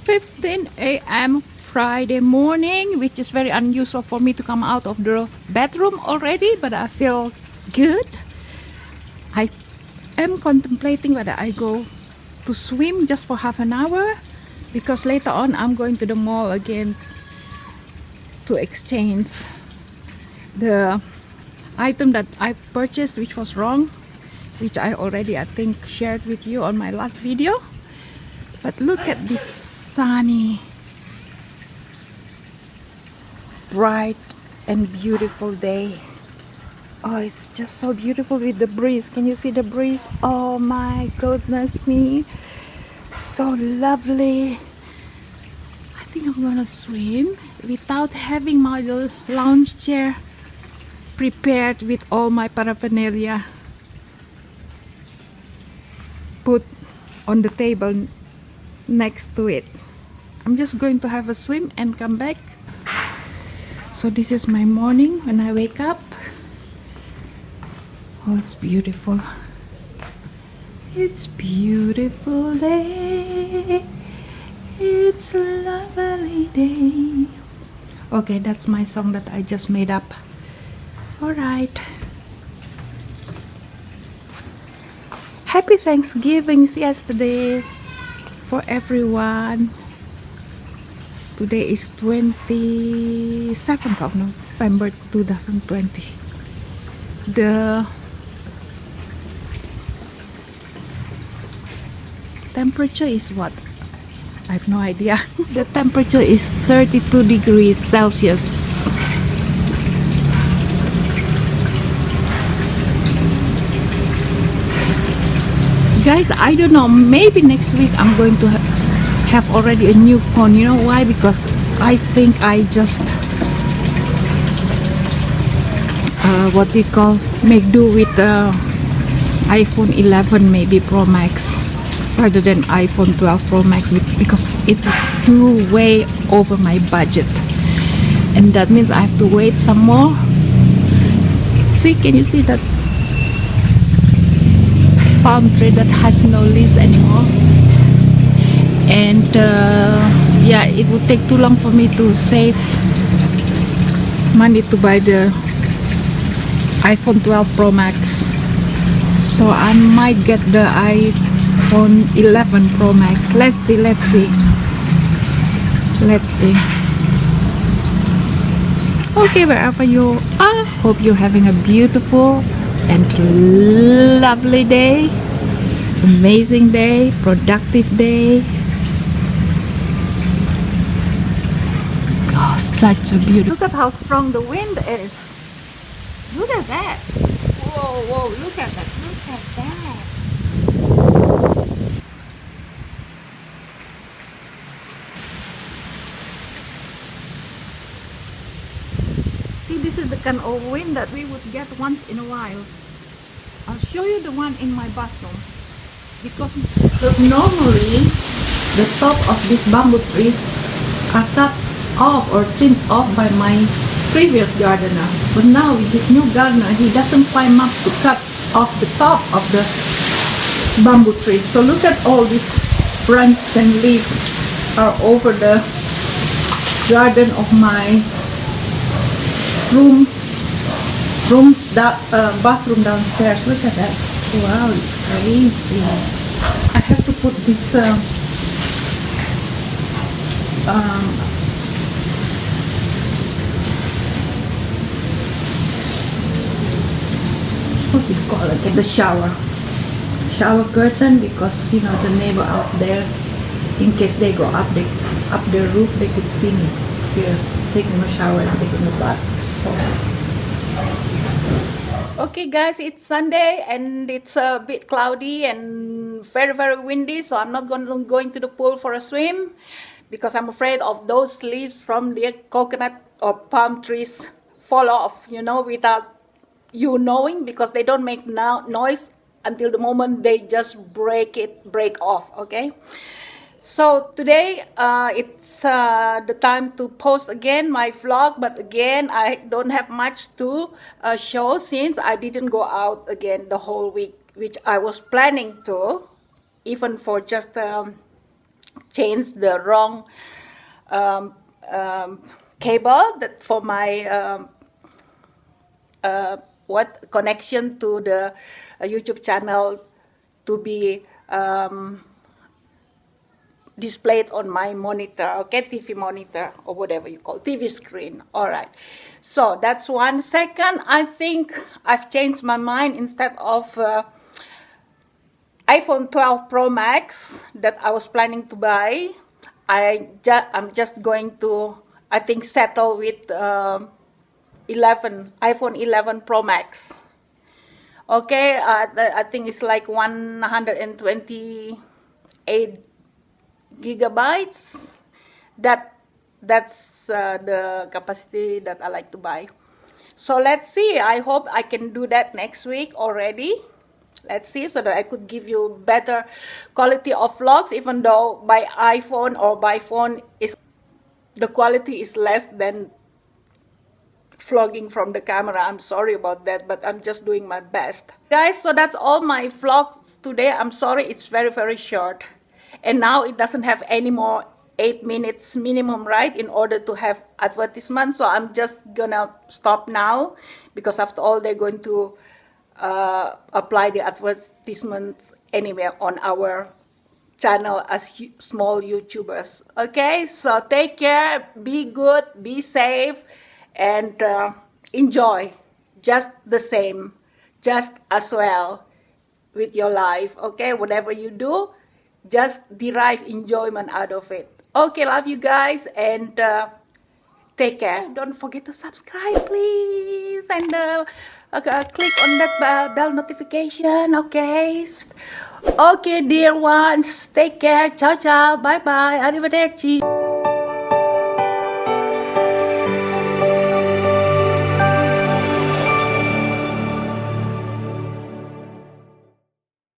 7:15 a.m. Friday morning, which is very unusual for me to come out of the bedroom already, but I feel good. I am contemplating whether I go to swim just for half an hour, because later on I'm going to the mall again to exchange the item that I purchased, which was wrong, which I already, I think, shared with you on my last video. But look at this sunny, bright and beautiful day. Oh, it's just so beautiful with the breeze. Can you see the breeze? Oh my goodness me, so lovely. I think I'm gonna swim without having my little lounge chair prepared with all my paraphernalia put on the table next to it. I'm just going to have a swim and come back. So this is my morning when I wake up. Oh, it's beautiful. It's beautiful day. It's a lovely day. Okay, that's my song that I just made up. All right. Happy Thanksgiving yesterday for everyone. Today is 27th of November 2020. The temperature is what? I have no idea. The temperature is 32 degrees Celsius. Guys, I don't know, maybe next week I'm going to have already a new phone. You know why? Because I think I just what do you call, make do with iPhone 11 maybe Pro Max rather than iPhone 12 Pro Max, because it is way over my budget, and that means I have to wait some more. See, can you see that palm tree that has no leaves anymore? And yeah, it would take too long for me to save money to buy the iPhone 12 Pro Max, so I might get the iPhone 11 Pro Max. Let's see. Okay, wherever you are, hope you're having a beautiful and lovely day, amazing day, productive day. Oh, such a beautiful. Look at how strong the wind is. Look at that. Whoa, look at that. See, this is the kind of wind that we would get once in a while. I'll show you the one in my bathroom, because normally the top of these bamboo trees are cut off or trimmed off by my previous gardener, but now with this new gardener, he doesn't climb up to cut off the top of the bamboo trees. So look at all these branches and leaves are over the garden of my bathroom downstairs. Look at that. Wow, it's crazy. I have to put this what do you call it, like the shower curtain, because you know the neighbor out there, in case they go up their roof, they could see me here taking a shower and taking a bath. So okay guys, it's Sunday and it's a bit cloudy and very windy, so I'm not going to the pool for a swim, because I'm afraid of those leaves from the coconut or palm trees fall off, you know, without you knowing, because they don't make noise until the moment they just break off. Okay, so today it's the time to post again my vlog, but again I don't have much to show, since I didn't go out again the whole week, which I was planning to, even for just changed the wrong cable that for my connection to the YouTube channel to be displayed on my monitor, okay, TV monitor or whatever you call TV screen. All right, so that's one. Second, I think I've changed my mind. Instead of iPhone 12 Pro Max that I was planning to buy, I'm just going to, I think, settle with iPhone 11 Pro Max. Okay, I think it's like 128 gigabytes. That's the capacity that I like to buy. So let's see. I hope I can do that next week already. Let's see, so that I could give you better quality of vlogs, even though by iPhone or by phone the quality is less than vlogging from the camera. I'm sorry about that, but I'm just doing my best. Guys, so that's all my vlogs today. I'm sorry it's very, very short. And now it doesn't have any more 8 minutes minimum, right, in order to have advertisement. So I'm just gonna stop now, because after all, they're going to apply the advertisements anywhere on our channel as small YouTubers. Okay, so take care, be good, be safe, and enjoy just the same, just as well with your life. Okay, whatever you do, just derive enjoyment out of it. Okay, love you guys, and take care. Don't forget to subscribe, please, and click on that bell notification. Okay, okay, dear ones, take care. Ciao, ciao, bye, bye, arrivederci.